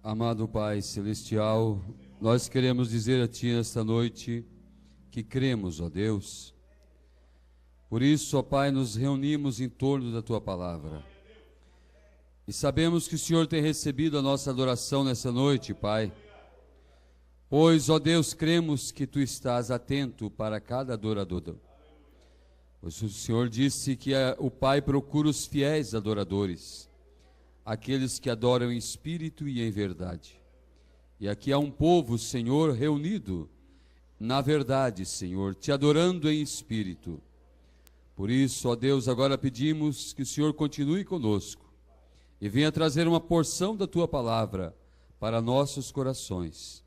Amado Pai Celestial, nós queremos dizer a Ti nesta noite que cremos, ó Deus. Por isso, ó Pai, nos reunimos em torno da Tua Palavra. E sabemos que o Senhor tem recebido a nossa adoração nessa noite, Pai. Pois, ó Deus, cremos que Tu estás atento para cada adorador. Pois o Senhor disse que o Pai procura os fiéis adoradores, aqueles que adoram em espírito e em verdade. E aqui há um povo, Senhor, reunido na verdade, Senhor, Te adorando em espírito. Por isso, ó Deus, agora pedimos que o Senhor continue conosco e venha trazer uma porção da Tua Palavra para nossos corações.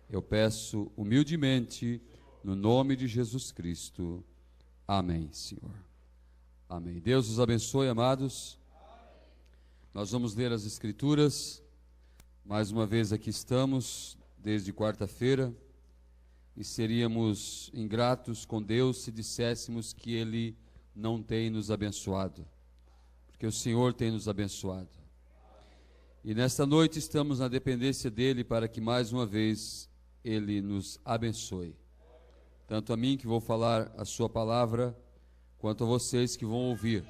Eu peço humildemente, no nome de Jesus Cristo. Amém, Senhor. Amém. Deus os abençoe, amados. Nós vamos ler as Escrituras. Mais uma vez aqui estamos, desde quarta-feira, e seríamos ingratos com Deus se disséssemos que Ele não tem nos abençoado, porque o Senhor tem nos abençoado. E nesta noite estamos na dependência dEle para que mais uma vez Ele nos abençoe. Tanto a mim que vou falar a Sua palavra, quanto a vocês que vão ouvir.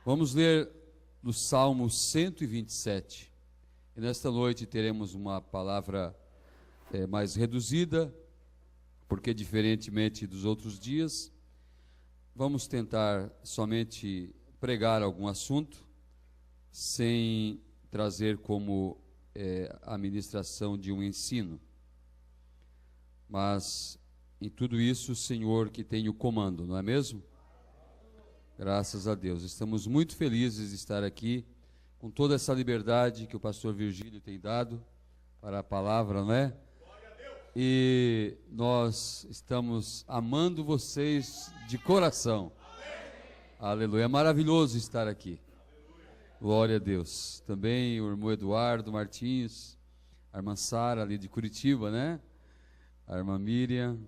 Vamos ler do Salmo 127. E nesta noite teremos uma palavra mais reduzida, porque diferentemente dos outros dias, vamos tentar somente pregar algum assunto, sem trazer como a ministração de um ensino. Mas em tudo isso, o Senhor que tem o comando, não é mesmo? Graças a Deus. Estamos muito felizes de estar aqui, com toda essa liberdade que o pastor Virgílio tem dado para a palavra, não é? E nós estamos amando vocês de coração. Aleluia. É maravilhoso estar aqui. Glória a Deus. Também o irmão Eduardo Martins, a irmã Sara ali de Curitiba, né? A irmã Miriam,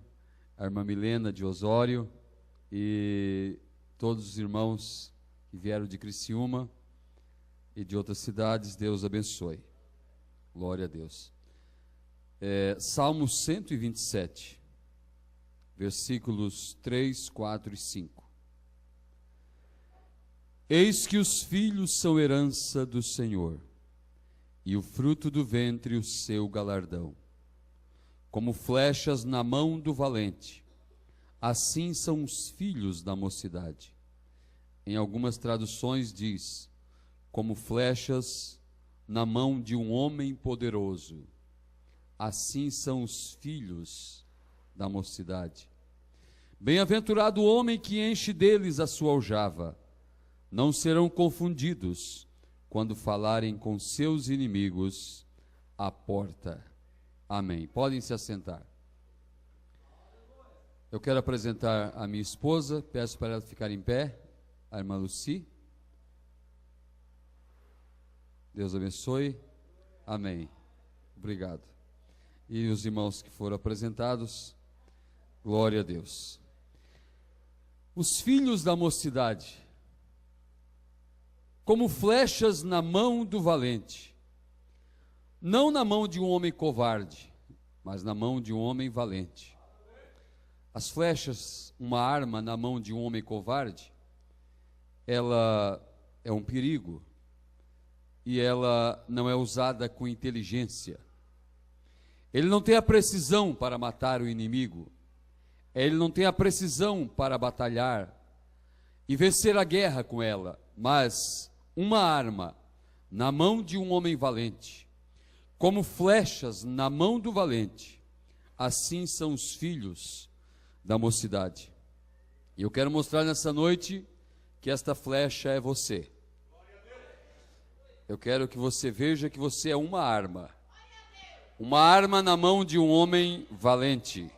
a irmã Milena de Osório e todos os irmãos que vieram de Criciúma e de outras cidades, Deus abençoe. Glória a Deus. Salmo 127, versículos 3, 4 e 5. Eis que os filhos são herança do Senhor, e o fruto do ventre o seu galardão. Como flechas na mão do valente, assim são os filhos da mocidade. Em algumas traduções diz, como flechas na mão de um homem poderoso, assim são os filhos da mocidade. Bem-aventurado o homem que enche deles a sua aljava, não serão confundidos quando falarem com seus inimigos à porta. Amém. Podem se assentar. Eu quero apresentar a minha esposa, peço para ela ficar em pé, a irmã Lucy. Deus abençoe. Amém. Obrigado. E os irmãos que foram apresentados, glória a Deus. Os filhos da mocidade, como flechas na mão do valente, não na mão de um homem covarde, mas na mão de um homem valente. As flechas, uma arma na mão de um homem covarde, ela é um perigo, e ela não é usada com inteligência. Ele não tem a precisão para matar o inimigo, ele não tem a precisão para batalhar e vencer a guerra com ela, mas uma arma na mão de um homem valente, como flechas na mão do valente, assim são os filhos da mocidade. E eu quero mostrar nessa noite que esta flecha é você. Eu quero que você veja que você é uma arma na mão de um homem valente,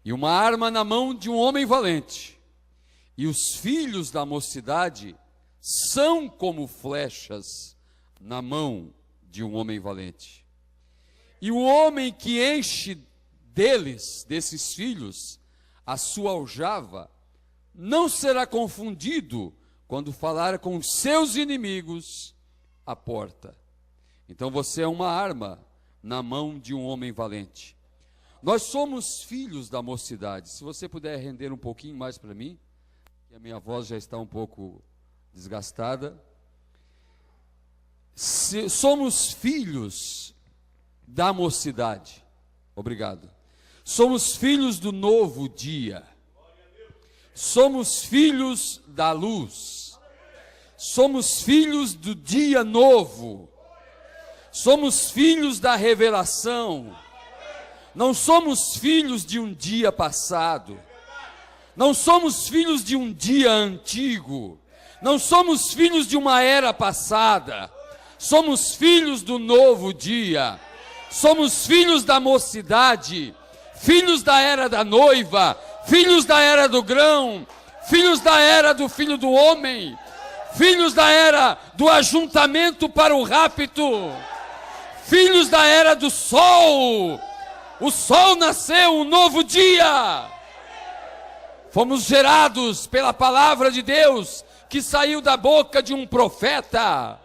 e uma arma na mão de um homem valente, e os filhos da mocidade são como flechas na mão de um homem valente. E o homem que enche deles, desses filhos, a sua aljava, não será confundido quando falar com seus inimigos à porta. Então você é uma arma na mão de um homem valente. Nós somos filhos da mocidade. Se você puder render um pouquinho mais para mim, que a minha voz já está um pouco desgastada. Somos filhos da mocidade. Obrigado. Somos filhos do novo dia. Somos filhos da luz. Somos filhos do dia novo. Somos filhos da revelação. Não somos filhos de um dia passado. Não somos filhos de um dia antigo. Não somos filhos de uma era passada. Somos filhos do novo dia. Somos filhos da mocidade. Filhos da era da noiva. Filhos da era do grão. Filhos da era do filho do homem. Filhos da era do ajuntamento para o rapto. Filhos da era do sol. O sol nasceu, um novo dia. Fomos gerados pela palavra de Deus que saiu da boca de um profeta.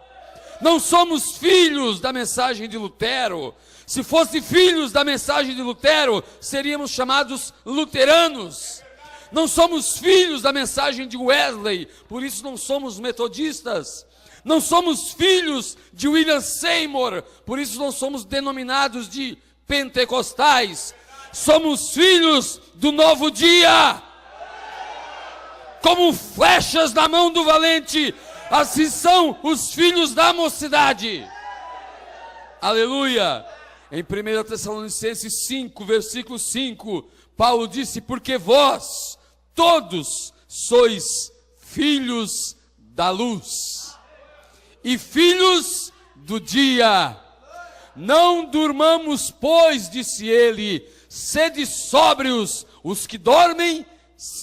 Não somos filhos da mensagem de Lutero. Se fosse filhos da mensagem de Lutero, seríamos chamados luteranos. Não somos filhos da mensagem de Wesley, por isso não somos metodistas. Não somos filhos de William Seymour, por isso não somos denominados de pentecostais. Somos filhos do novo dia. Como flechas na mão do valente, assim são os filhos da mocidade. Aleluia. Em 1 Tessalonicenses 5, versículo 5, Paulo disse: porque vós todos sois filhos da luz e filhos do dia. Não durmamos, pois, disse ele, sede sóbrios. Os que dormem,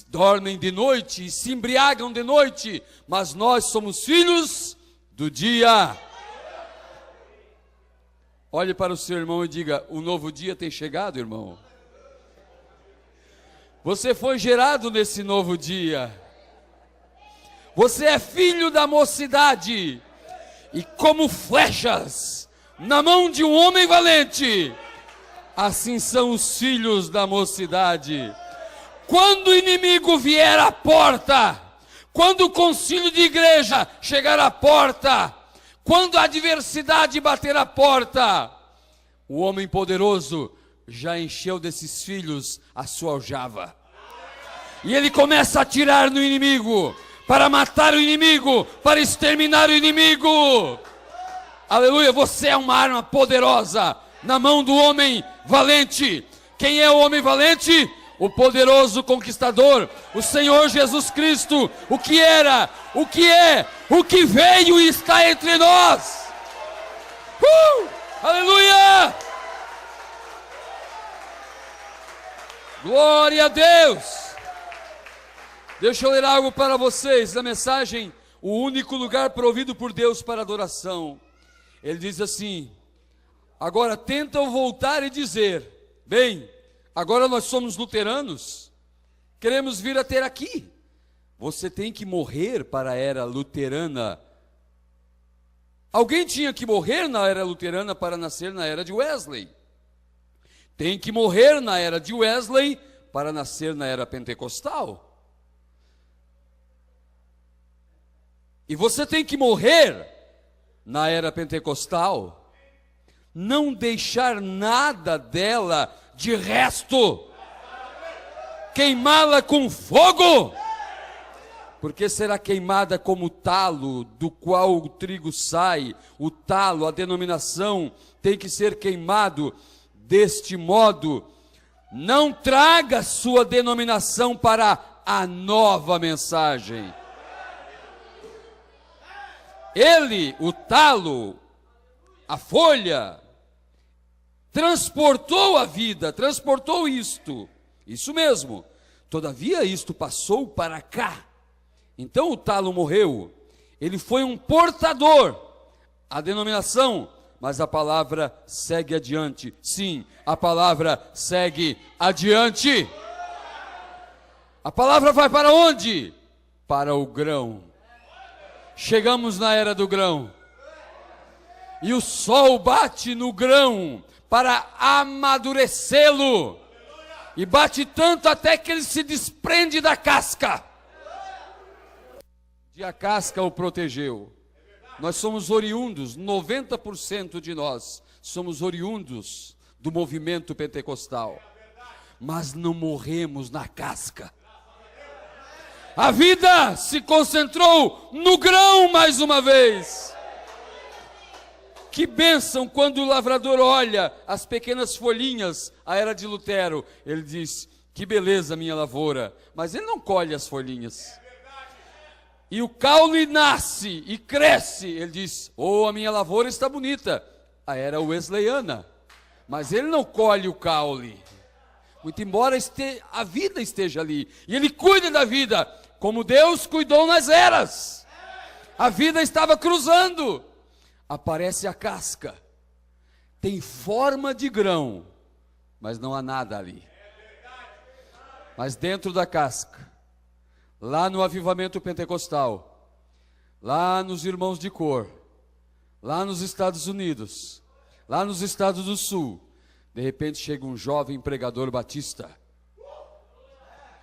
dormem de noite e se embriagam de noite, mas nós somos filhos do dia. Olhe para o seu irmão e diga: o novo dia tem chegado, irmão. Você foi gerado nesse novo dia. Você é filho da mocidade. E como flechas na mão de um homem valente, assim são os filhos da mocidade. Quando o inimigo vier à porta, quando o concílio de igreja chegar à porta, quando a adversidade bater à porta, o homem poderoso já encheu desses filhos a sua aljava. E ele começa a atirar no inimigo, para matar o inimigo, para exterminar o inimigo. Aleluia, você é uma arma poderosa na mão do homem valente. Quem é o homem valente? O poderoso conquistador, o Senhor Jesus Cristo, o que era, o que é, o que veio e está entre nós. Aleluia! Glória a Deus! Deixa eu ler algo para vocês, da mensagem, o único lugar provido por Deus para adoração. Ele diz assim: agora tentam voltar e dizer, bem, agora nós somos luteranos, queremos vir a ter aqui. Você tem que morrer para a era luterana. Alguém tinha que morrer na era luterana para nascer na era de Wesley. Tem que morrer na era de Wesley para nascer na era pentecostal. E você tem que morrer na era pentecostal, não deixar nada dela de resto, queimá-la com fogo, porque será queimada como o talo do qual o trigo sai. O talo, a denominação, tem que ser queimado deste modo. Não traga sua denominação para a nova mensagem. Ele, o talo, a folha, transportou a vida, transportou isto, isso mesmo. Todavia isto passou para cá. Então o talo morreu. Ele foi um portador, a denominação, mas a palavra segue adiante. Sim, a palavra segue adiante. A palavra vai para onde? Para o grão. Chegamos na era do grão. E o sol bate no grão para amadurecê-lo. E bate tanto até que ele se desprende da casca. E a casca o protegeu. Nós somos oriundos, 90% de nós somos oriundos do movimento pentecostal. Mas não morremos na casca. A vida se concentrou no grão mais uma vez. Que bênção quando o lavrador olha as pequenas folhinhas, a era de Lutero. Ele diz, que beleza minha lavoura. Mas ele não colhe as folhinhas. E o caule nasce e cresce. Ele diz, oh, a minha lavoura está bonita. A era wesleyana. Mas ele não colhe o caule. Muito embora a vida esteja ali. E ele cuida da vida, como Deus cuidou nas eras. A vida estava cruzando. Aparece a casca. Tem forma de grão, mas não há nada ali. Mas dentro da casca, lá no avivamento pentecostal, lá nos irmãos de cor, lá nos Estados Unidos, lá nos Estados do Sul, de repente chega um jovem pregador batista.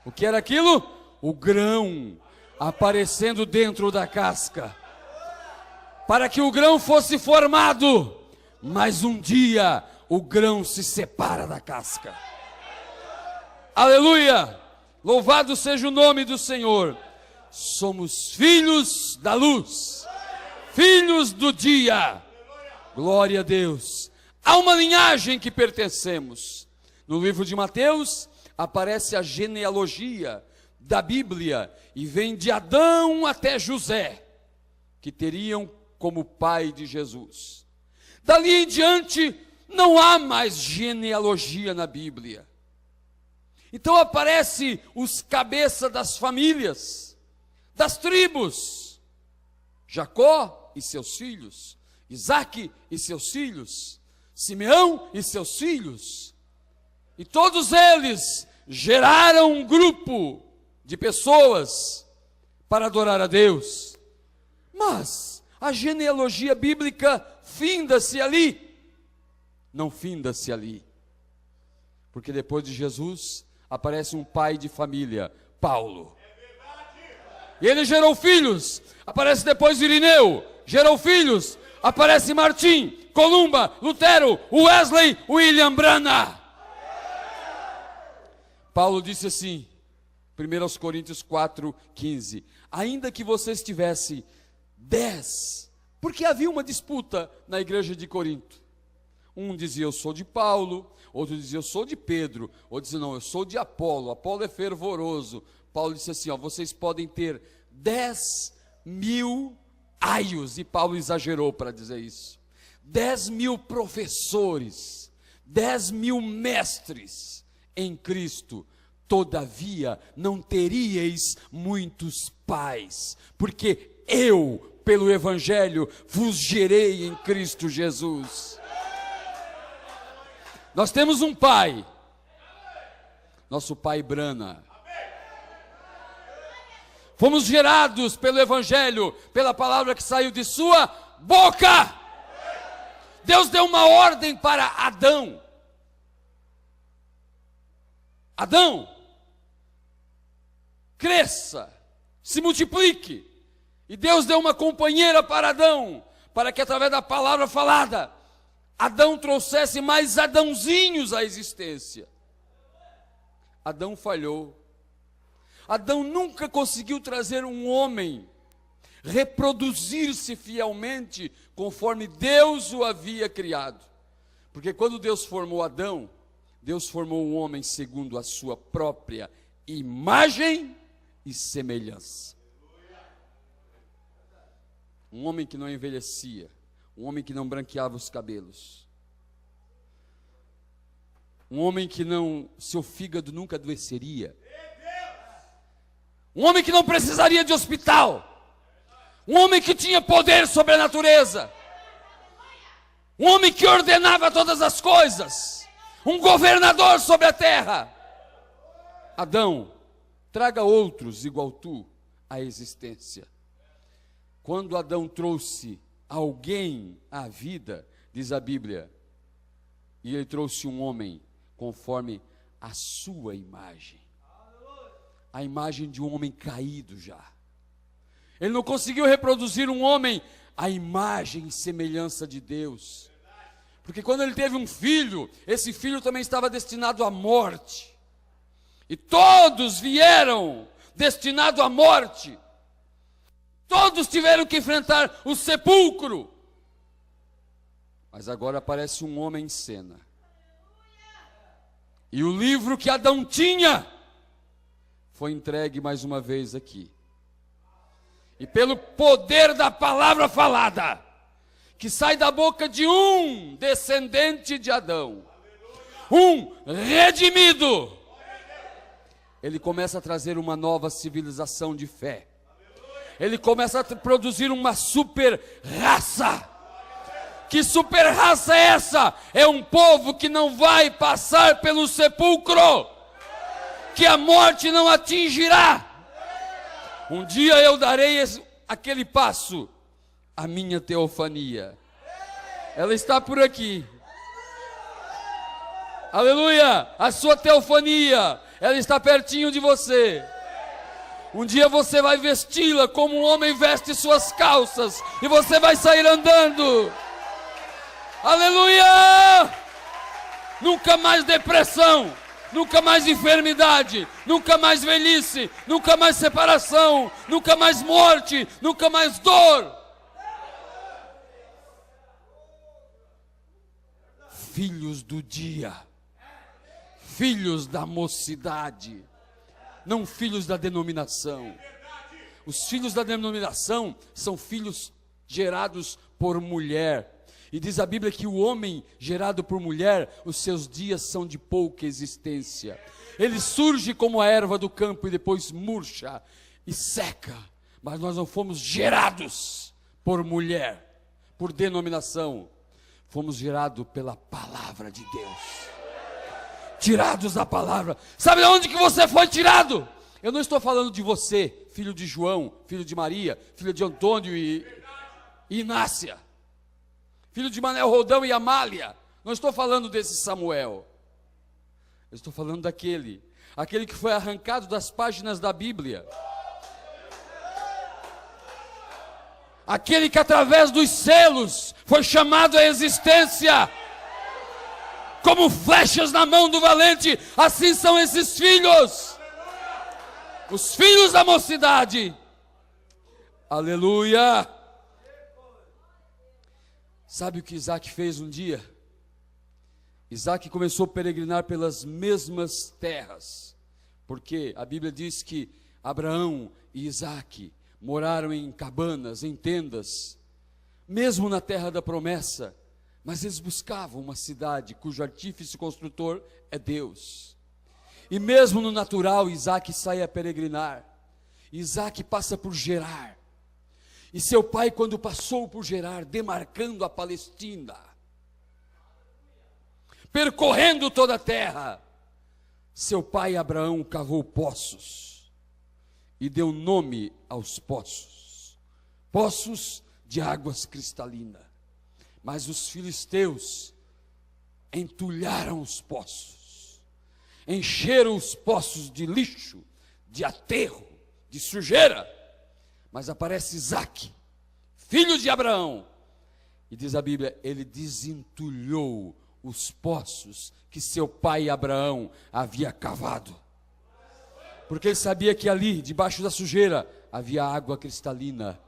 O que era aquilo? O grão aparecendo dentro da casca. Para que o grão fosse formado, mas um dia o grão se separa da casca. Aleluia! Louvado seja o nome do Senhor. Somos filhos da luz, filhos do dia. Glória a Deus. Há uma linhagem que pertencemos. No livro de Mateus aparece a genealogia da Bíblia e vem de Adão até José, que teriam como pai de Jesus. Dali em diante não há mais genealogia na Bíblia. Então aparece os cabeças das famílias, das tribos, Jacó e seus filhos, Isaque e seus filhos, Simeão e seus filhos, e todos eles geraram um grupo de pessoas para adorar a Deus. Mas a genealogia bíblica finda-se ali? Não finda-se ali, porque depois de Jesus aparece um pai de família, Paulo. E ele gerou filhos. Aparece depois Irineu, gerou filhos. Aparece Martim, Columba, Lutero, Wesley, William Branham. Paulo disse assim, 1 Coríntios 4:15, ainda que vocês tivessem 10, porque havia uma disputa na igreja de Corinto. Um dizia, eu sou de Paulo, outro dizia, eu sou de Pedro, outro dizia, não, eu sou de Apolo, Apolo é fervoroso. Paulo disse assim, ó, vocês podem ter 10.000 aios, e Paulo exagerou para dizer isso, 10.000 professores, 10.000 mestres em Cristo, todavia não teríeis muitos pais, porque eu, pelo Evangelho, vos gerei em Cristo Jesus. Nós temos um pai, nosso pai Brana. Fomos gerados pelo Evangelho, pela palavra que saiu de sua boca. Deus deu uma ordem para Adão. Adão, cresça, se multiplique. E Deus deu uma companheira para Adão, para que através da palavra falada, Adão trouxesse mais Adãozinhos à existência. Adão falhou. Adão nunca conseguiu trazer um homem, reproduzir-se fielmente, conforme Deus o havia criado. Porque quando Deus formou Adão, Deus formou um homem segundo a sua própria imagem e semelhança. Um homem que não envelhecia, um homem que não branqueava os cabelos, um homem que não, seu fígado nunca adoeceria, um homem que não precisaria de hospital, um homem que tinha poder sobre a natureza, um homem que ordenava todas as coisas, um governador sobre a terra. Adão, traga outros igual tu à existência. Quando Adão trouxe alguém à vida, diz a Bíblia, e ele trouxe um homem conforme a sua imagem. A imagem de um homem caído já. Ele não conseguiu reproduzir um homem à imagem e semelhança de Deus. Porque quando ele teve um filho, esse filho também estava destinado à morte. E todos vieram destinados à morte. Todos tiveram que enfrentar o sepulcro. Mas agora aparece um homem em cena. E o livro que Adão tinha foi entregue mais uma vez aqui. E pelo poder da palavra falada, que sai da boca de um descendente de Adão, um redimido, ele começa a trazer uma nova civilização de fé. Ele começa a produzir uma super raça. Que super raça é essa? É um povo que não vai passar pelo sepulcro, que a morte não atingirá. Um dia eu darei aquele passo, a minha teofania. Ela está por aqui. Aleluia! A sua teofania, ela está pertinho de você. Um dia você vai vesti-la como um homem veste suas calças, e você vai sair andando. Aleluia! Nunca mais depressão, nunca mais enfermidade, nunca mais velhice, nunca mais separação, nunca mais morte, nunca mais dor. Filhos do dia, filhos da mocidade, não filhos da denominação. Os filhos da denominação são filhos gerados por mulher. E diz a Bíblia que o homem gerado por mulher, os seus dias são de pouca existência. Ele surge como a erva do campo e depois murcha e seca. Mas nós não fomos gerados por mulher, por denominação. Fomos gerados pela palavra de Deus. Tirados da palavra. Sabe de onde que você foi tirado? Eu não estou falando de você, filho de João, filho de Maria, filho de Antônio e Inácia, filho de Manel Rodão e Amália. Não estou falando desse Samuel. Eu estou falando daquele que foi arrancado das páginas da Bíblia. Aquele que através dos selos foi chamado à existência. Como flechas na mão do valente, assim são esses filhos. Os filhos da mocidade. Aleluia. Sabe o que Isaac fez um dia? Isaac começou a peregrinar pelas mesmas terras. Porque a Bíblia diz que Abraão e Isaac moraram em cabanas, em tendas, mesmo na terra da promessa. Mas eles buscavam uma cidade cujo artífice construtor é Deus. E mesmo no natural, Isaac sai a peregrinar. Isaac passa por Gerar. E seu pai, quando passou por Gerar, demarcando a Palestina, percorrendo toda a terra, seu pai Abraão cavou poços e deu nome aos poços, poços de águas cristalinas. Mas os filisteus entulharam os poços, encheram os poços de lixo, de aterro, de sujeira. Mas aparece Isaac, filho de Abraão, e diz a Bíblia, ele desentulhou os poços que seu pai Abraão havia cavado. Porque ele sabia que ali, debaixo da sujeira, havia água cristalina.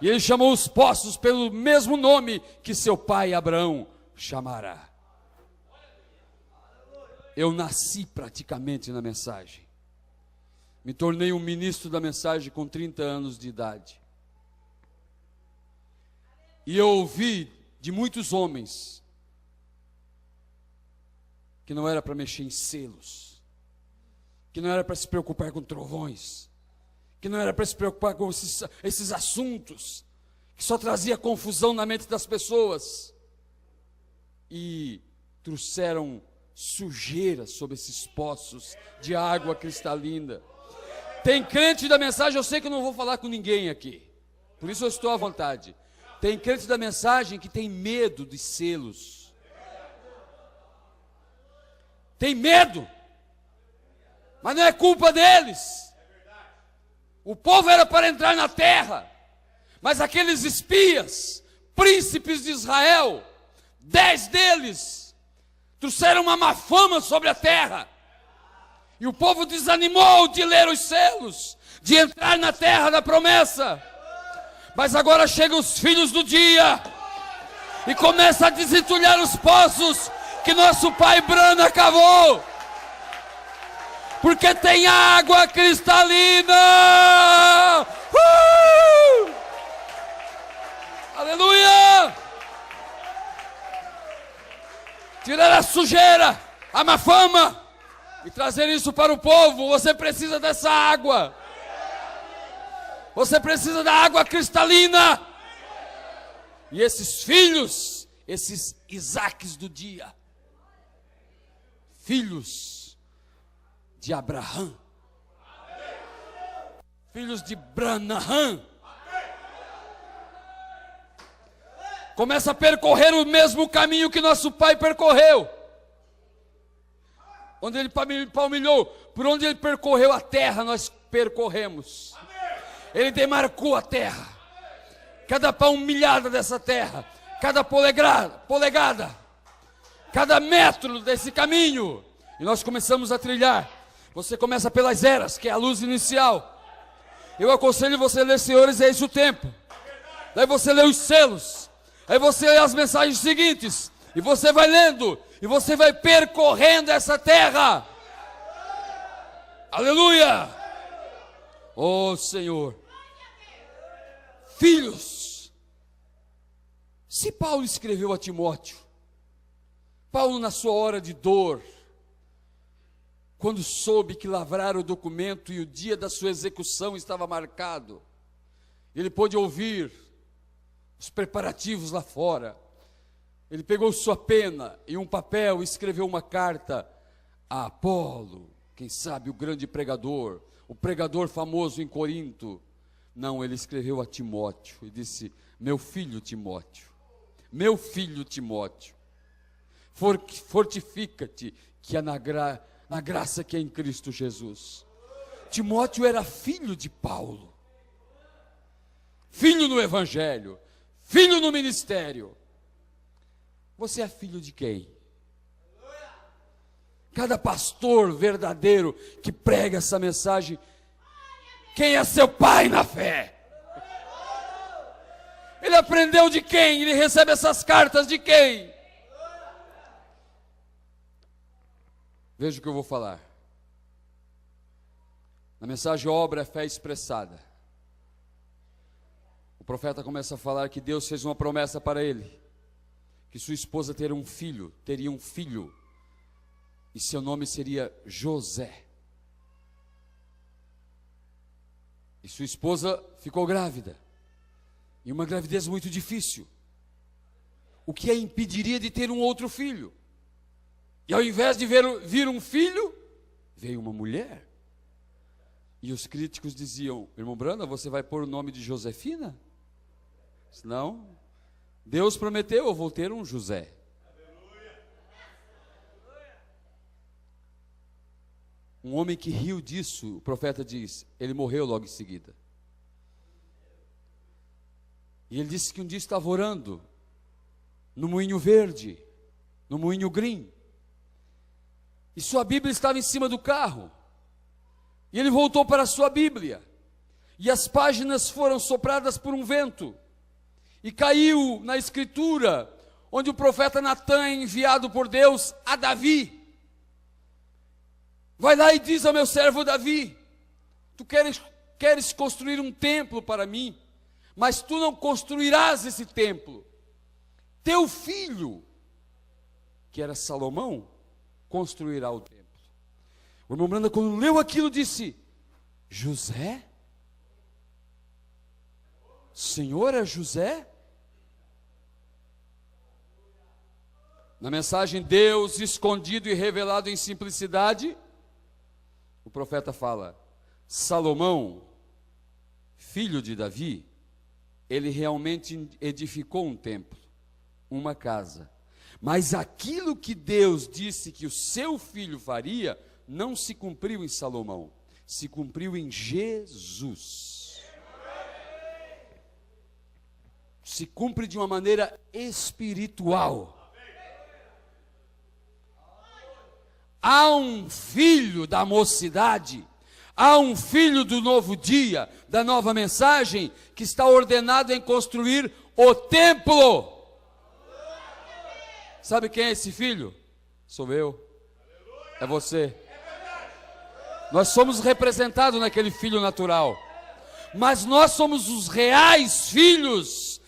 E ele chamou os poços pelo mesmo nome que seu pai Abraão chamará. Eu nasci praticamente na mensagem. Me tornei um ministro da mensagem com 30 anos de idade. E eu ouvi de muitos homens que não era para mexer em selos, que não era para se preocupar com trovões, que não era para se preocupar com esses assuntos, que só trazia confusão na mente das pessoas. E trouxeram sujeira sobre esses poços de água cristalina. Tem crente da mensagem, eu sei que eu não vou falar com ninguém aqui, por isso eu estou à vontade. Tem crente da mensagem que tem medo de selos. Tem medo. Mas não é culpa deles. O povo era para entrar na terra. Mas aqueles espias, príncipes de Israel, 10 deles, trouxeram uma má fama sobre a terra. E o povo desanimou de ler os selos, de entrar na terra da promessa. Mas agora chegam os filhos do dia e começa a desentulhar os poços que nosso pai Brana cavou. Porque tem água cristalina. Aleluia! Tirar a sujeira, a má fama e trazer isso para o povo. Você precisa dessa água. Você precisa da água cristalina. E esses filhos, esses Isaques do dia, filhos de Abraão, filhos de Branahã, começa a percorrer o mesmo caminho que nosso pai percorreu. Onde ele palmilhou, por onde ele percorreu a terra, nós percorremos. Ele demarcou a terra, cada palmilhada dessa terra, cada polegada, cada metro desse caminho, e nós começamos a trilhar. Você começa pelas eras, que é a luz inicial. Eu aconselho você a ler, senhores, é esse o tempo. Daí você lê os selos, aí você lê as mensagens seguintes, e você vai lendo, e você vai percorrendo essa terra. Aleluia! Oh Senhor! Filhos, se Paulo escreveu a Timóteo, Paulo na sua hora de dor, quando soube que lavraram o documento e o dia da sua execução estava marcado, ele pôde ouvir os preparativos lá fora. Ele pegou sua pena e um papel e escreveu uma carta a Apolo, quem sabe o grande pregador, o pregador famoso em Corinto. Não, ele escreveu a Timóteo e disse: meu filho Timóteo, fortifica-te, que é na graça que é em Cristo Jesus. Timóteo era filho de Paulo, filho no Evangelho, filho no ministério. Você é filho de quem? Cada pastor verdadeiro que prega essa mensagem, quem é seu pai na fé? Ele aprendeu de quem? Ele recebe essas cartas de quem? Veja o que eu vou falar. Na mensagem obra é fé expressada. O profeta começa a falar que Deus fez uma promessa para ele, que sua esposa teria um filho, e seu nome seria José. E sua esposa ficou grávida, e uma gravidez muito difícil, o que a impediria de ter um outro filho. E ao invés de vir um filho, veio uma mulher. E os críticos diziam: irmão Brana, você vai pôr o nome de Josefina? Não, Deus prometeu, eu vou ter um José. Um homem que riu disso, o profeta diz, ele morreu logo em seguida. E ele disse que um dia estava orando no moinho verde, no moinho green, e sua Bíblia estava em cima do carro. E ele voltou para a sua Bíblia, e as páginas foram sopradas por um vento, e caiu na escritura, onde o profeta Natan é enviado por Deus a Davi. Vai lá e diz ao meu servo Davi: tu queres construir um templo para mim, mas tu não construirás esse templo. Teu filho, que era Salomão, construirá o templo. O irmão Branda, quando leu aquilo, disse: José? Senhor, é José? Na mensagem Deus escondido e revelado em simplicidade, o profeta fala: Salomão, filho de Davi, ele realmente edificou um templo, uma casa. Mas aquilo que Deus disse que o seu filho faria, não se cumpriu em Salomão, se cumpriu em Jesus. Se cumpre de uma maneira espiritual. Há um filho da mocidade, há um filho do novo dia, da nova mensagem, que está ordenado em construir o templo. Sabe quem é esse filho? Sou eu, é você. Nós somos representados naquele filho natural, mas nós somos os reais filhos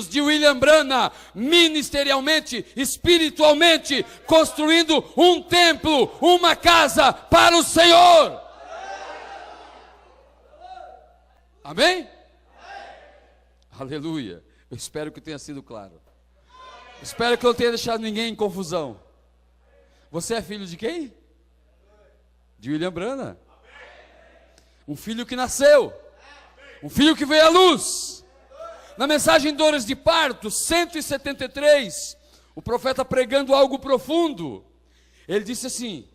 de William Branham, ministerialmente, espiritualmente, construindo um templo, uma casa para o Senhor. Amém? Aleluia. Eu espero que tenha sido claro. Espero que eu não tenha deixado ninguém em confusão. Você é filho de quem? De William Branham. Um filho que nasceu. Um filho que veio à luz. Na mensagem Dores de Parto, 173, o profeta pregando algo profundo, ele disse assim: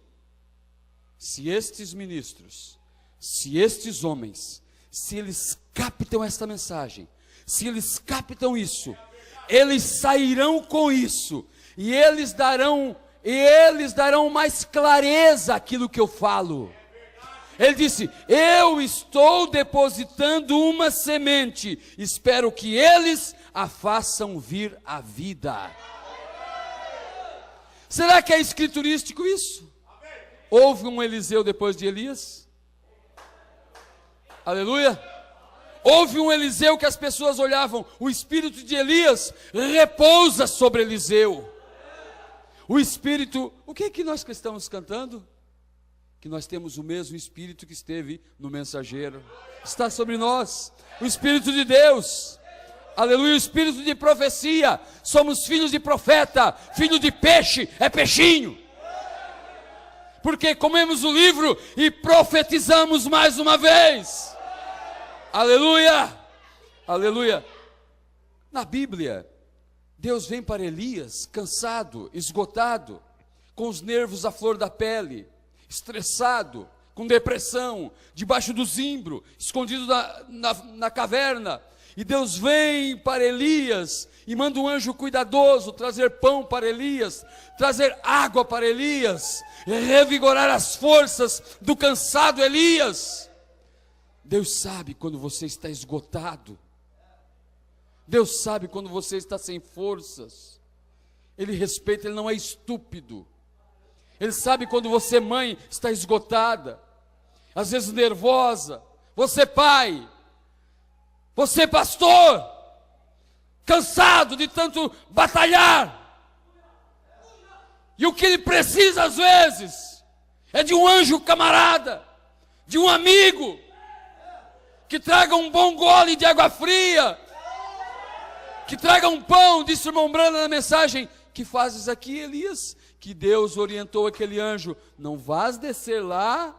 se estes ministros, se estes homens, se eles captam esta mensagem, se eles captam isso, eles sairão com isso, e eles darão mais clareza àquilo que eu falo. Ele disse: eu estou depositando uma semente, espero que eles a façam vir à vida. Será que é escriturístico isso? Houve um Eliseu depois de Elias? Aleluia! Houve um Eliseu que as pessoas olhavam, o espírito de Elias repousa sobre Eliseu. O espírito, o que é que nós estamos cantando? Que nós temos o mesmo Espírito que esteve no mensageiro, está sobre nós, o Espírito de Deus, aleluia, o Espírito de profecia, somos filhos de profeta, filho de peixe, é peixinho, porque comemos o livro e profetizamos mais uma vez, aleluia, aleluia. Na Bíblia, Deus vem para Elias, cansado, esgotado, com os nervos à flor da pele, estressado, com depressão, debaixo do zimbro, escondido na caverna, e Deus vem para Elias, e manda um anjo cuidadoso, trazer pão para Elias, trazer água para Elias, revigorar as forças do cansado Elias. Deus sabe quando você está esgotado, Deus sabe quando você está sem forças, Ele respeita, Ele não é estúpido. Ele sabe quando você, mãe, está esgotada, às vezes nervosa, você, pai, você, pastor, cansado de tanto batalhar, e o que ele precisa às vezes, é de um anjo camarada, de um amigo, que traga um bom gole de água fria, que traga um pão, disse o irmão Branham na mensagem: que fazes aqui, Elias? Que Deus orientou aquele anjo: não vás descer lá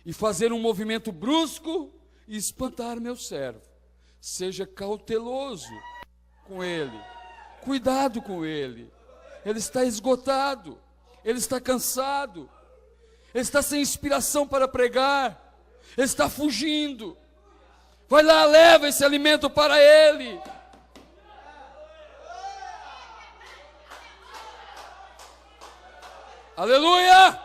e fazer um movimento brusco e espantar meu servo. Seja cauteloso com ele, cuidado com ele. Ele está esgotado, ele está cansado, ele está sem inspiração para pregar, ele está fugindo. Vai lá, leva esse alimento para ele. Aleluia!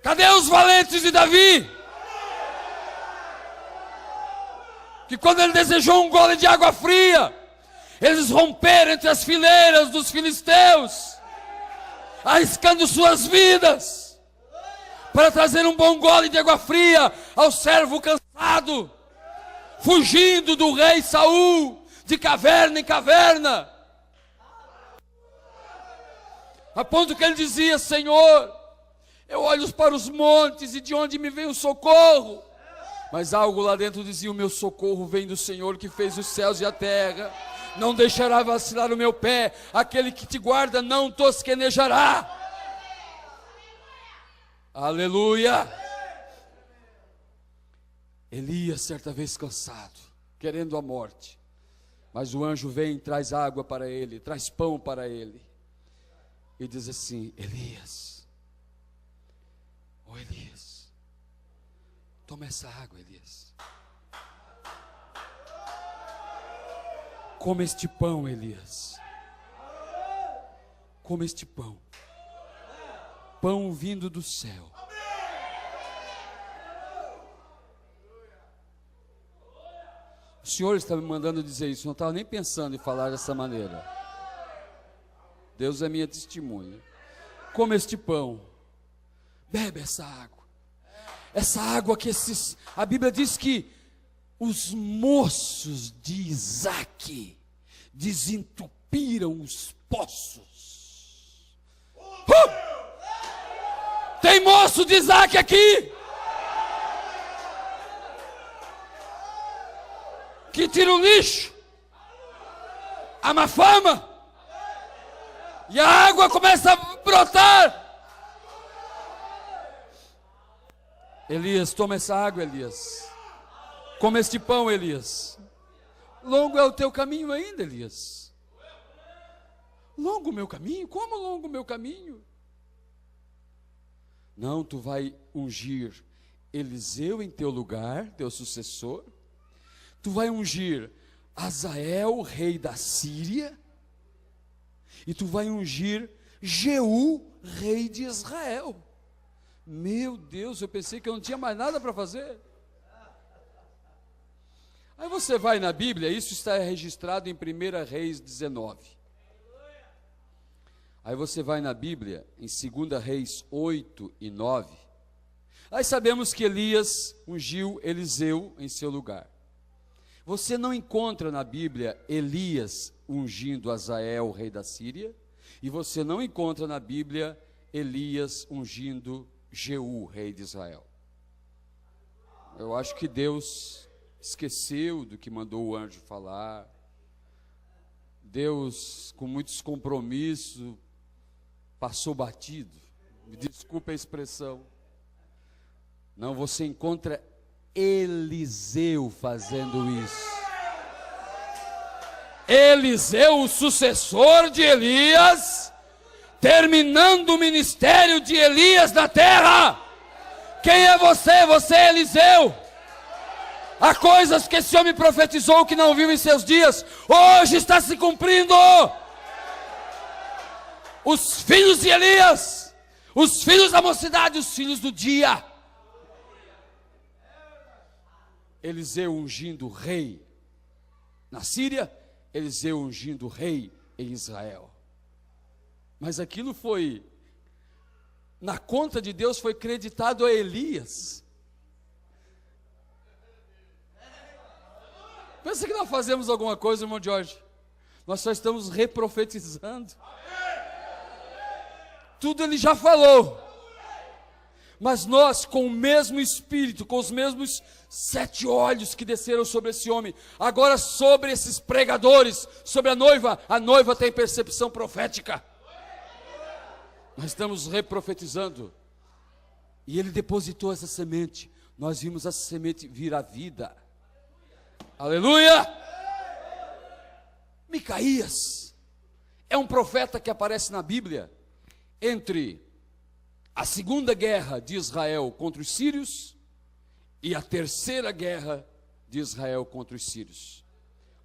Cadê os valentes de Davi? Que quando ele desejou um gole de água fria, eles romperam entre as fileiras dos filisteus, arriscando suas vidas, para trazer um bom gole de água fria ao servo cansado, fugindo do rei Saul, de caverna em caverna, a ponto que ele dizia: Senhor, eu olho para os montes e de onde me vem o socorro? Mas algo lá dentro dizia: o meu socorro vem do Senhor que fez os céus e a terra. Não deixará vacilar o meu pé, aquele que te guarda não tosquenejará. Aleluia! Elias, certa vez cansado, querendo a morte, mas o anjo vem e traz água para ele, traz pão para ele, e diz assim: Elias, ô Elias, toma essa água, Elias. Come este pão, Elias. Come este pão. Pão vindo do céu. O Senhor está me mandando dizer isso. Não estava nem pensando em falar dessa maneira. Deus é minha testemunha. Come este pão. Bebe essa água. Essa água que a Bíblia diz que os moços de Isaque desentupiram os poços. Tem moço de Isaque aqui que tira o lixo, a má fama, e a água começa a brotar. Elias, toma essa água, Elias. Come este pão, Elias. Longo é o teu caminho ainda, Elias. Longo o meu caminho? Como longo o meu caminho? Não, tu vai ungir Eliseu em teu lugar, teu sucessor. Tu vai ungir Azael, rei da Síria. E tu vai ungir Jeú, rei de Israel. Meu Deus, eu pensei que eu não tinha mais nada para fazer. Aí você vai na Bíblia, isso está registrado em 1 Reis 19. Aí você vai na Bíblia, em 2 Reis 8 e 9. Aí sabemos que Elias ungiu Eliseu em seu lugar. Você não encontra na Bíblia Elias ungindo Azael, rei da Síria, e você não encontra na Bíblia Elias ungindo Jeú, rei de Israel. Eu acho que Deus esqueceu do que mandou o anjo falar. Deus, com muitos compromissos, passou batido. Me desculpe a expressão. Não, você encontra Eliseu fazendo isso. Eliseu, o sucessor de Elias, terminando o ministério de Elias na terra. Quem é você? Você é Eliseu. Há coisas que esse homem profetizou que não viu em seus dias, hoje está se cumprindo. Os filhos de Elias, os filhos da mocidade, os filhos do dia. Eliseu ungindo rei na Síria, Eliseu ungindo rei em Israel. Mas aquilo foi, na conta de Deus, foi creditado a Elias. Pensa que nós fazemos alguma coisa, irmão Jorge? Nós só estamos reprofetizando. Tudo ele já falou. Mas nós, com o mesmo Espírito, com os mesmos 7 olhos que desceram sobre esse homem, agora sobre esses pregadores, sobre a noiva tem percepção profética. Nós estamos reprofetizando. E ele depositou essa semente. Nós vimos essa semente vir à vida. Aleluia! Micaías é um profeta que aparece na Bíblia entre a segunda guerra de Israel contra os sírios e a terceira guerra de Israel contra os sírios.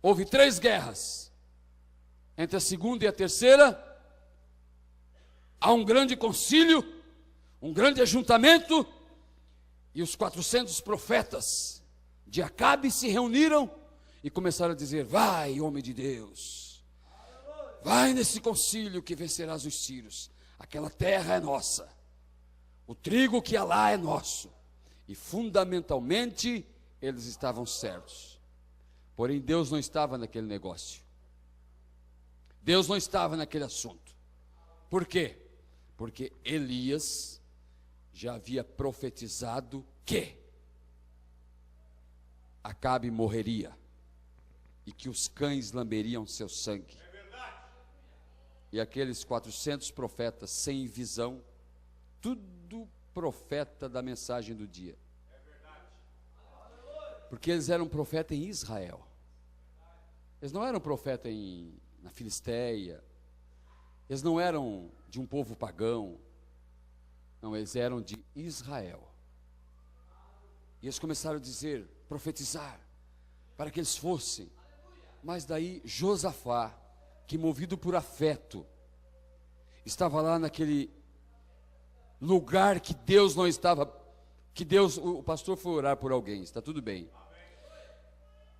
Houve 3 guerras. Entre a segunda e a terceira, há um grande concílio, um grande ajuntamento, e os 400 profetas de Acabe se reuniram e começaram a dizer: vai, homem de Deus, vai nesse concílio que vencerás os sírios. Aquela terra é nossa, o trigo que há lá é nosso. E fundamentalmente eles estavam certos. Porém Deus não estava naquele negócio. Deus não estava naquele assunto. Por quê? Porque Elias já havia profetizado que Acabe morreria e que os cães lamberiam seu sangue. E aqueles 400 profetas sem visão, tudo profeta da mensagem do dia. Porque eles eram profeta em Israel. Eles não eram profeta na Filisteia. Eles não eram de um povo pagão. Não, eles eram de Israel. E eles começaram a dizer, profetizar, para que eles fossem. Mas daí Josafá, que movido por afeto, estava lá naquele lugar que Deus não estava, o pastor foi orar por alguém, está tudo bem.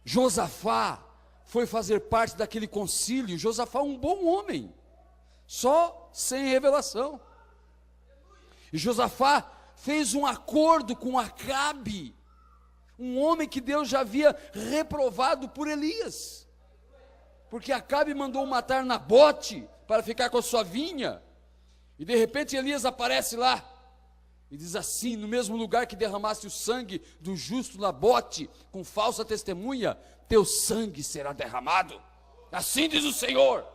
Josafá foi fazer parte daquele concílio. Josafá, um bom homem, só sem revelação. E Josafá fez um acordo com Acabe, um homem que Deus já havia reprovado por Elias, porque Acabe mandou matar Nabote para ficar com a sua vinha, e de repente Elias aparece lá, e diz assim: no mesmo lugar que derramaste o sangue do justo Nabote, com falsa testemunha, teu sangue será derramado, assim diz o Senhor.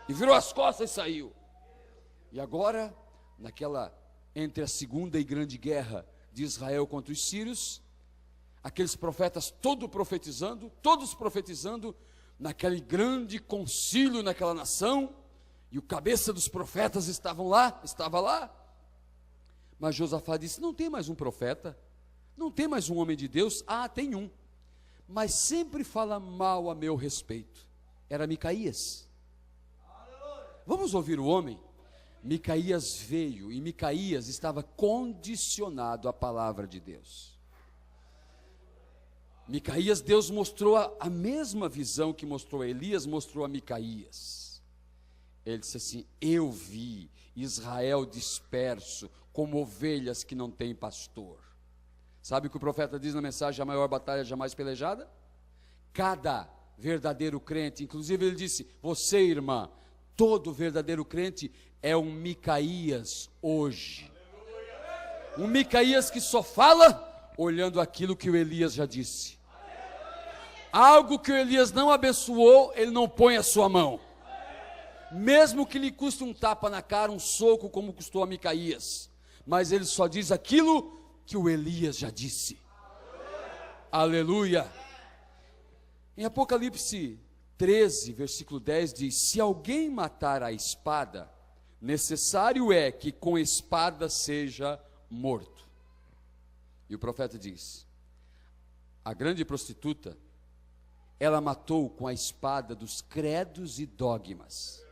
E virou as costas e saiu. E agora, entre a segunda e grande guerra de Israel contra os sírios, aqueles profetas todos profetizando, naquele grande concílio naquela nação, e o cabeça dos profetas estava lá, mas Josafá disse: não tem mais um profeta, não tem mais um homem de Deus. Tem um, mas sempre fala mal a meu respeito. Era Micaías. Vamos ouvir o homem? Micaías veio, e Micaías estava condicionado à palavra de Deus. Micaías, Deus mostrou a mesma visão que mostrou a Elias, mostrou a Micaías. Ele disse assim: eu vi Israel disperso, como ovelhas que não têm pastor. Sabe o que o profeta diz na mensagem, a maior batalha jamais pelejada? Cada verdadeiro crente, inclusive ele disse: você, irmã, todo verdadeiro crente é um Micaías hoje. Um Micaías que só fala olhando aquilo que o Elias já disse. Algo que o Elias não abençoou, ele não põe a sua mão. Mesmo que lhe custe um tapa na cara, um soco, como custou a Micaías. Mas ele só diz aquilo que o Elias já disse. Aleluia. Em Apocalipse 13, versículo 10 diz: se alguém matar a espada, necessário é que com espada seja morto. E o profeta diz: a grande prostituta, ela matou com a espada dos credos e dogmas.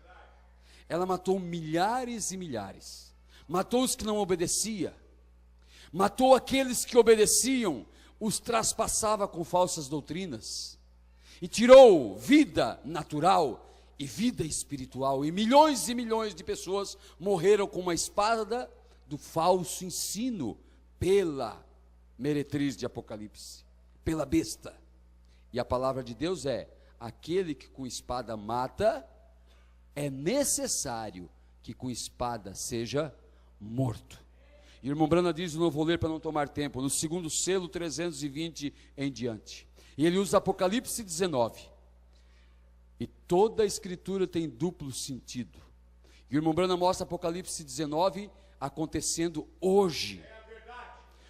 Ela matou milhares e milhares. Matou os que não obedeciam. Matou aqueles que obedeciam, os traspassava com falsas doutrinas. E tirou vida natural e vida espiritual. E milhões de pessoas morreram com uma espada do falso ensino, pela meretriz de Apocalipse, pela besta. E a palavra de Deus é: aquele que com espada mata, é necessário que com espada seja morto. E o irmão Brana diz, eu não vou ler para não tomar tempo, no segundo selo 320 em diante. E ele usa Apocalipse 19. E toda a escritura tem duplo sentido. E o irmão Brana mostra Apocalipse 19 acontecendo hoje.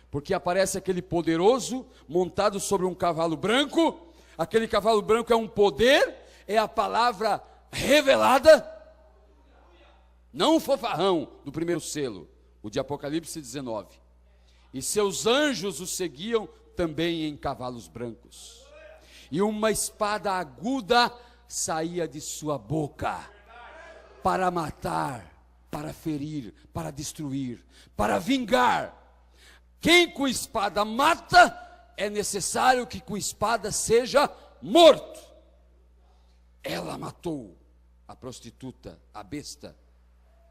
Porque aparece aquele poderoso montado sobre um cavalo branco. Aquele cavalo branco é um poder, é a palavra revelada, não o fofarrão do primeiro selo, o de Apocalipse 19. E seus anjos o seguiam também em cavalos brancos. E uma espada aguda saía de sua boca para matar, para ferir, para destruir, para vingar. Quem com espada mata, é necessário que com espada seja morto. Ela matou a prostituta, a besta,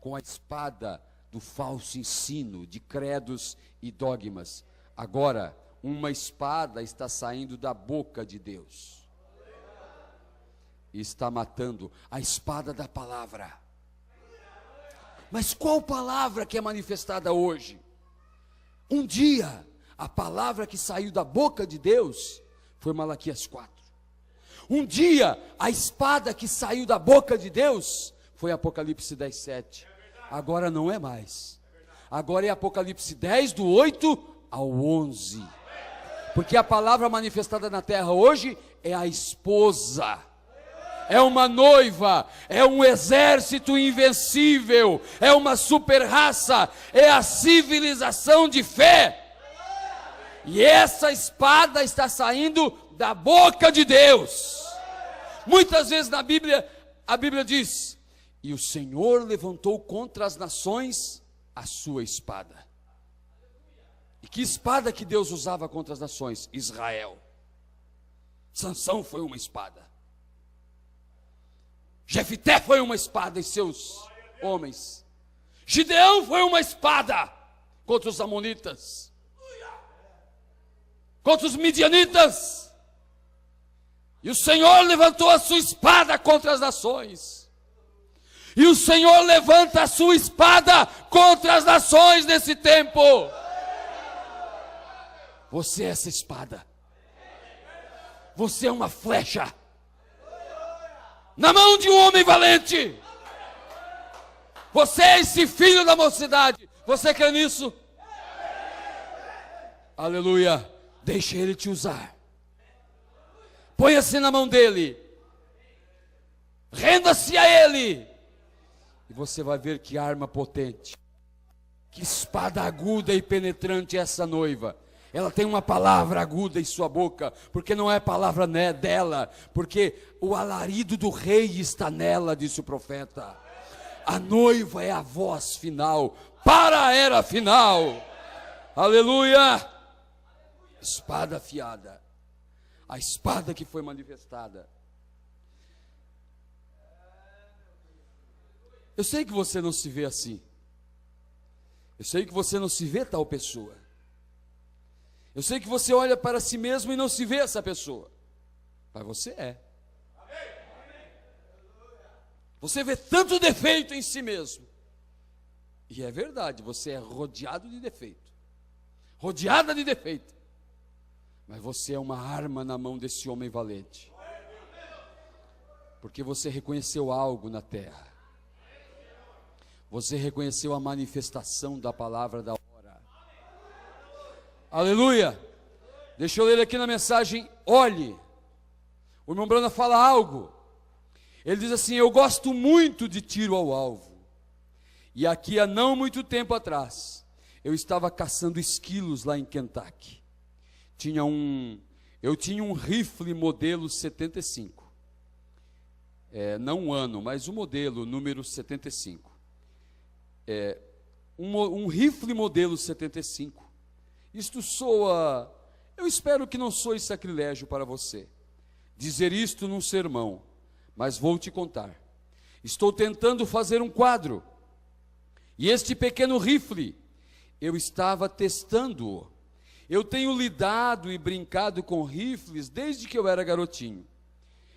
com a espada do falso ensino, de credos e dogmas. Agora, uma espada está saindo da boca de Deus. E está matando a espada da palavra. Mas qual palavra que é manifestada hoje? Um dia, a palavra que saiu da boca de Deus foi Malaquias 4. Um dia, a espada que saiu da boca de Deus foi Apocalipse 10, 7. Agora não é mais. Agora é Apocalipse 10, do 8 ao 11. Porque a palavra manifestada na terra hoje é a esposa, é uma noiva, é um exército invencível, é uma super raça, é a civilização de fé. E essa espada está saindo da boca de Deus. Muitas vezes na Bíblia, a Bíblia diz: e o Senhor levantou contra as nações a sua espada. E que espada que Deus usava contra as nações? Israel. Sansão foi uma espada. Jefité foi uma espada e seus homens. Gideão foi uma espada contra os amonitas, contra os midianitas. E o Senhor levantou a sua espada contra as nações. E o Senhor levanta a sua espada contra as nações nesse tempo. Você é essa espada. Você é uma flecha na mão de um homem valente. Você é esse filho da mocidade. Você crê nisso? Aleluia. Deixe ele te usar. Ponha-se na mão dele. Renda-se a ele. E você vai ver que arma potente. Que espada aguda e penetrante é essa noiva. Ela tem uma palavra aguda em sua boca, porque não é palavra dela, porque o alarido do rei está nela, disse o profeta. A noiva é a voz final, para a era final. Aleluia! Espada afiada, a espada que foi manifestada. Eu sei que você não se vê assim. Eu sei que você não se vê tal pessoa. Eu sei que você olha para si mesmo e não se vê essa pessoa. Mas você é. Você vê tanto defeito em si mesmo. E é verdade, você é rodeado de defeito. Rodeada de defeito. Mas você é uma arma na mão desse homem valente. Porque você reconheceu algo na terra. Você reconheceu a manifestação da palavra da hora. Aleluia. Deixa eu ler aqui na mensagem, olhe. O irmão Brana fala algo. Ele diz assim: eu gosto muito de tiro ao alvo. E aqui há não muito tempo atrás, eu estava caçando esquilos lá em Kentucky. Eu tinha um rifle modelo 75. Não o ano, mas o modelo, número 75. Um rifle modelo 75. Isto soa, eu espero que não soe sacrilégio para você dizer isto num sermão, mas vou te contar. Estou tentando fazer um quadro, e este pequeno rifle, eu estava testando-o. Eu tenho lidado e brincado com rifles desde que eu era garotinho.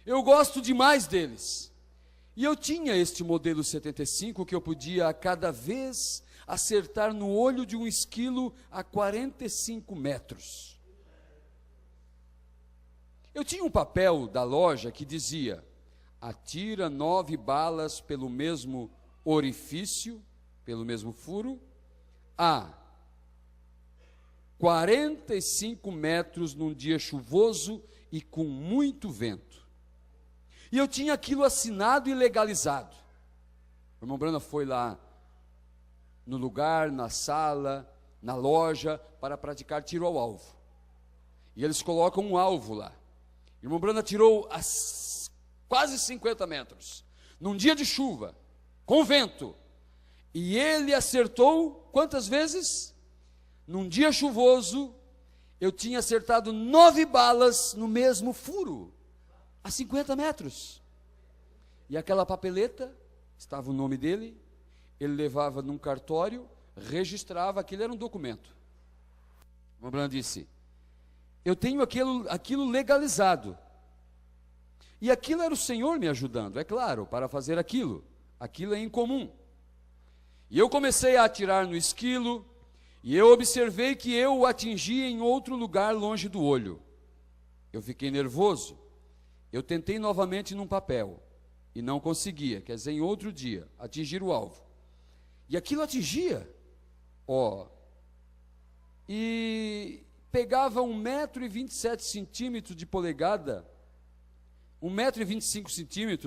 Eu gosto demais deles. E eu tinha este modelo 75 que eu podia a cada vez acertar no olho de um esquilo a 45 metros. Eu tinha um papel da loja que dizia: atira 9 balas pelo mesmo orifício, pelo mesmo furo, a 45 metros num dia chuvoso e com muito vento. E eu tinha aquilo assinado e legalizado. O irmão Brana foi lá no lugar, na sala, na loja, para praticar tiro ao alvo. E eles colocam um alvo lá. O irmão Brana tirou a quase 50 metros, num dia de chuva, com vento. E ele acertou quantas vezes? Num dia chuvoso, eu tinha acertado 9 balas no mesmo furo, a 50 metros. E aquela papeleta, estava o nome dele, ele levava num cartório, registrava, aquilo era um documento. O Brana disse: eu tenho aquilo legalizado. E aquilo era o Senhor me ajudando, é claro, para fazer aquilo. Aquilo é incomum. E eu comecei a atirar no esquilo, e eu observei que eu o atingia em outro lugar longe do olho. Eu fiquei nervoso. Eu tentei novamente num papel, e não conseguia, quer dizer, em outro dia, atingir o alvo. E aquilo atingia. E pegava 1,27 m de polegada, 1,25 m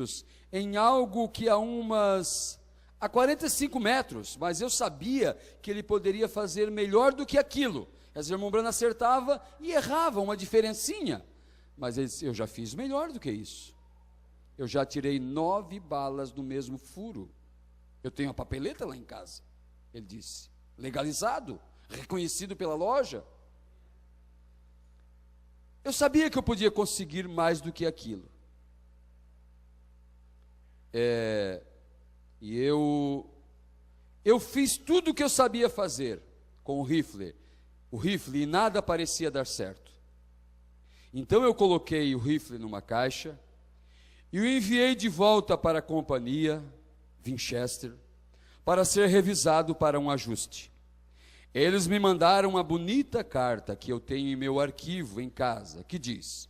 em algo que a 45 metros, mas eu sabia que ele poderia fazer melhor do que aquilo. Às vezes o irmão Branham acertava e errava uma diferencinha, mas ele disse, eu já fiz melhor do que isso. Eu já tirei 9 balas no mesmo furo. Eu tenho a papeleta lá em casa, ele disse, legalizado, reconhecido pela loja. Eu sabia que eu podia conseguir mais do que aquilo. E eu fiz tudo o que eu sabia fazer com o rifle, e nada parecia dar certo. Então eu coloquei o rifle numa caixa e o enviei de volta para a companhia Winchester para ser revisado para um ajuste. Eles me mandaram uma bonita carta que eu tenho em meu arquivo em casa, que diz: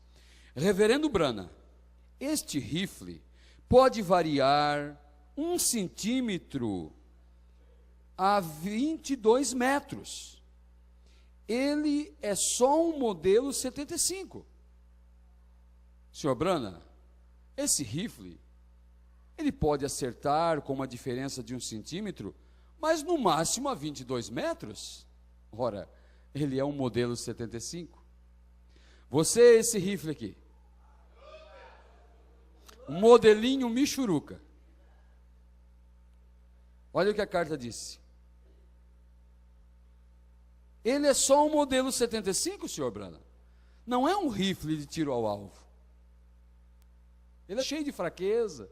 Reverendo Branham, este rifle pode variar 1 centímetro a 22 metros. Ele é só um modelo 75. Senhor Branham, esse rifle, ele pode acertar com uma diferença de 1 centímetro, mas no máximo a 22 metros. Ora, ele é um modelo 75. Você, esse rifle aqui, um modelinho Michuruca. Olha o que a carta disse. Ele é só um modelo 75, senhor Branham. Não é um rifle de tiro ao alvo. Ele é cheio de fraqueza.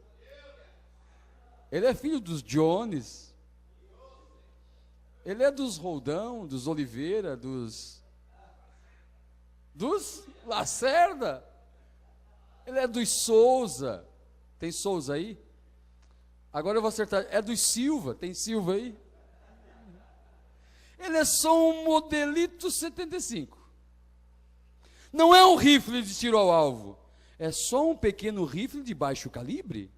Ele é filho dos Jones. Ele é dos Roldão, dos Oliveira, dos Lacerda. Ele é dos Souza. Tem Souza aí? Agora eu vou acertar. É dos Silva. Tem Silva aí? Ele é só um modelito 75. Não é um rifle de tiro ao alvo. É só um pequeno rifle de baixo calibre.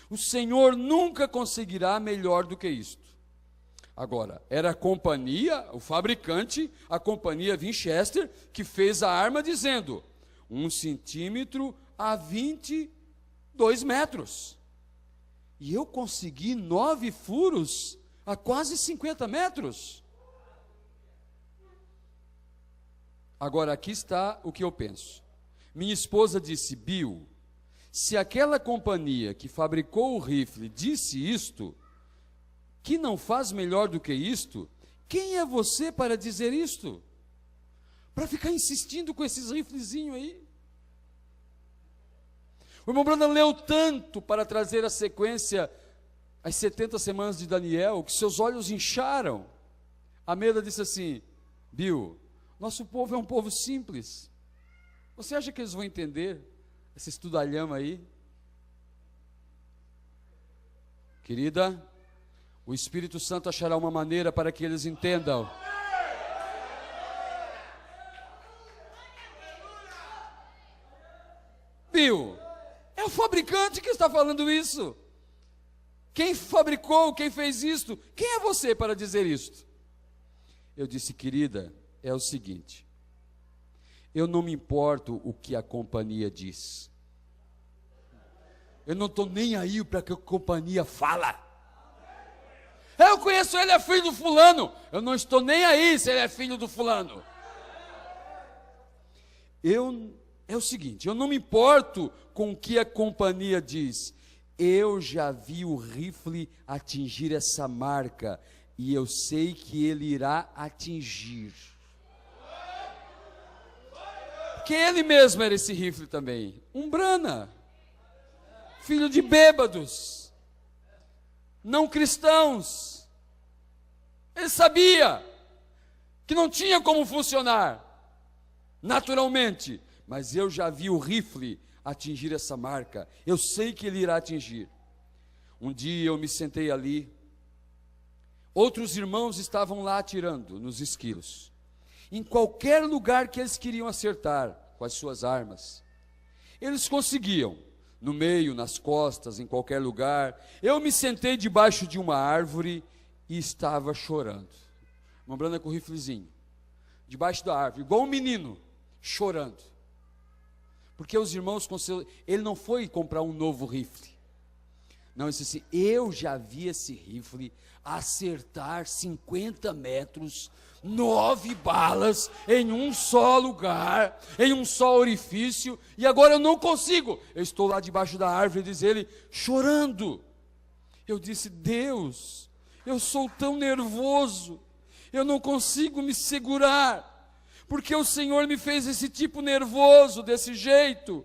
O Senhor nunca conseguirá melhor do que isto. Agora, era a companhia, o fabricante, a companhia Winchester, que fez a arma dizendo 1 centímetro a 22 metros. E eu consegui 9 furos a quase 50 metros. Agora, aqui está o que eu penso. Minha esposa disse, Bill, se aquela companhia que fabricou o rifle disse isto, que não faz melhor do que isto, quem é você para dizer isto? Para ficar insistindo com esses riflezinhos aí? O irmão Branham leu tanto para trazer a sequência, as 70 semanas de Daniel, que seus olhos incharam. A Meda disse assim, Bill, nosso povo é um povo simples. Você acha que eles vão entender essa estudalhama aí? Querida, o Espírito Santo achará uma maneira para que eles entendam. Bill, é o fabricante que está falando isso. Quem fabricou, quem fez isto? Quem é você para dizer isto? Eu disse, querida, é o seguinte, eu não me importo o que a companhia diz. Eu não estou nem aí para que a companhia fala. Eu conheço ele, é filho do fulano. Eu não estou nem aí se ele é filho do fulano. É o seguinte, eu não me importo com o que a companhia diz. Eu já vi o rifle atingir essa marca e eu sei que ele irá atingir. Porque ele mesmo era esse rifle também. Um Branham, filho de bêbados, não cristãos. Ele sabia que não tinha como funcionar naturalmente, mas eu já vi o rifle atingir essa marca. Eu sei que ele irá atingir. Um dia eu me sentei ali, outros irmãos estavam lá atirando nos esquilos. Em qualquer lugar que eles queriam acertar com as suas armas, eles conseguiam, no meio, nas costas, em qualquer lugar. Eu me sentei debaixo de uma árvore e estava chorando. Irmão Branham com o riflezinho, debaixo da árvore, igual um menino, chorando. Porque os irmãos, ele não foi comprar um novo rifle. Não, ele disse assim, eu já vi esse rifle acertar 50 metros, 9 balas em um só lugar, em um só orifício, e agora eu não consigo. Eu estou lá debaixo da árvore, diz ele, chorando. Eu disse, Deus, eu sou tão nervoso, eu não consigo me segurar, porque o Senhor me fez esse tipo nervoso, desse jeito.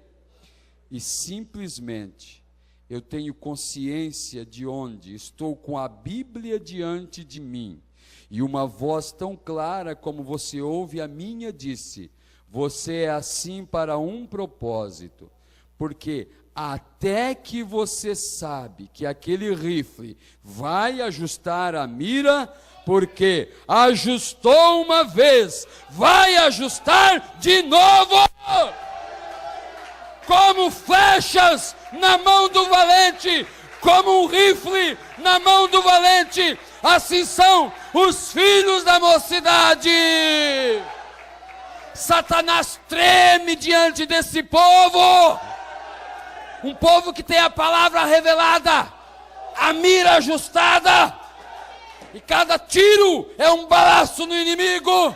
E simplesmente, eu tenho consciência de onde estou com a Bíblia diante de mim, e uma voz tão clara como você ouve a minha disse, você é assim para um propósito, porque até que você sabe que aquele rifle vai ajustar a mira, porque ajustou uma vez, vai ajustar de novo, como flechas na mão do valente, como um rifle na mão do valente, assim são os filhos da mocidade. Satanás treme diante desse povo, um povo que tem a palavra revelada, a mira ajustada, e cada tiro é um balaço no inimigo.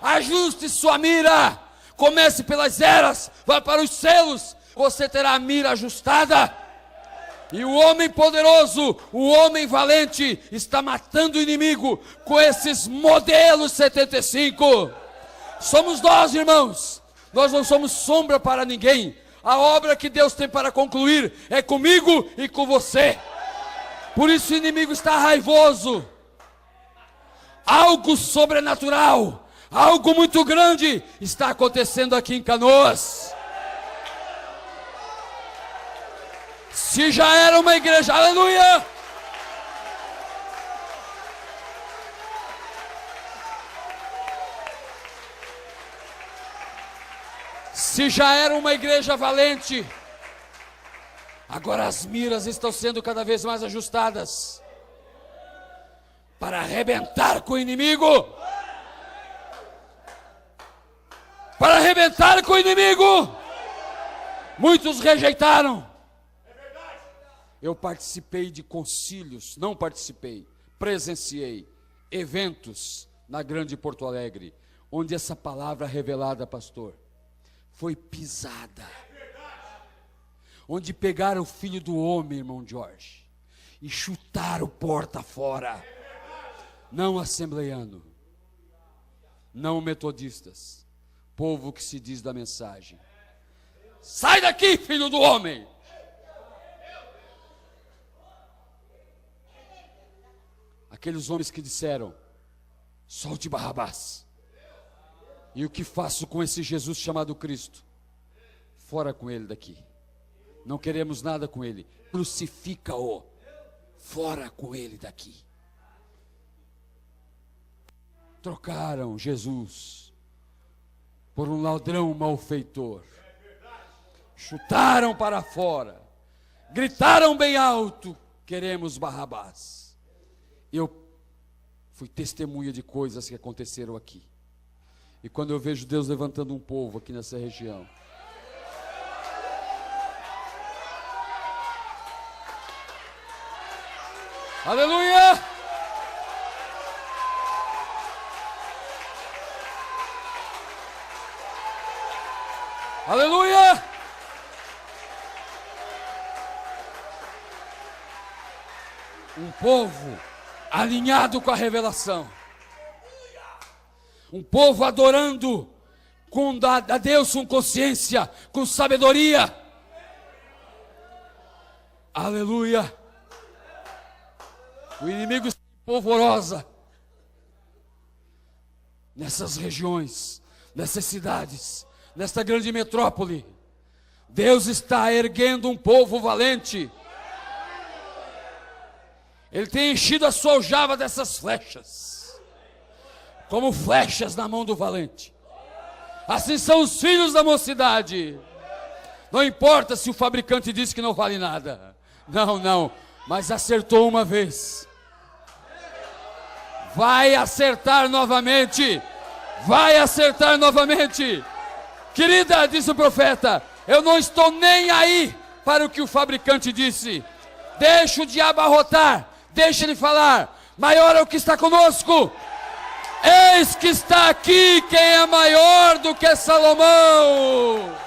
Ajuste sua mira, comece pelas eras, vá para os selos, você terá a mira ajustada. E o homem poderoso, o homem valente, está matando o inimigo com esses modelos 75. Somos nós, irmãos, nós não somos sombra para ninguém. A obra que Deus tem para concluir é comigo e com você. Por isso o inimigo está raivoso. Algo sobrenatural, algo muito grande está acontecendo aqui em Canoas. Se já era uma igreja, aleluia! Se já era uma igreja valente, agora as miras estão sendo cada vez mais ajustadas para arrebentar com o inimigo. Para arrebentar com o inimigo. Muitos rejeitaram. Eu participei de concílios, não participei, presenciei eventos na grande Porto Alegre, onde essa palavra revelada, pastor, foi pisada. Onde pegaram o filho do homem, irmão Jorge, e chutaram porta fora. Não assembleiano, não metodistas, povo que se diz da mensagem. Sai daqui, filho do homem! Aqueles homens que disseram, solte Barrabás. E o que faço com esse Jesus chamado Cristo? Fora com ele daqui. Não queremos nada com ele. Crucifica-o. Fora com ele daqui. Trocaram Jesus por um ladrão malfeitor. Chutaram para fora. Gritaram bem alto, queremos Barrabás. Eu fui testemunha de coisas que aconteceram aqui. E quando eu vejo Deus levantando um povo aqui nessa região, aleluia! Aleluia! Um povo alinhado com a revelação. Um povo adorando a Deus com consciência, com sabedoria. Aleluia! O inimigo se polvorosa nessas regiões, nessas cidades, nesta grande metrópole. Deus está erguendo um povo valente. Ele tem enchido a sua aljava dessas flechas, como flechas na mão do valente. Assim são os filhos da mocidade. Não importa se o fabricante diz que não vale nada. Não, mas acertou uma vez. Vai acertar novamente. vai acertar novamente. Querida, diz o profeta, eu não estou nem aí para o que o fabricante disse. Deixa o diabo arrotar, deixa ele falar. Maior é o que está conosco. Eis que está aqui quem é maior do que Salomão.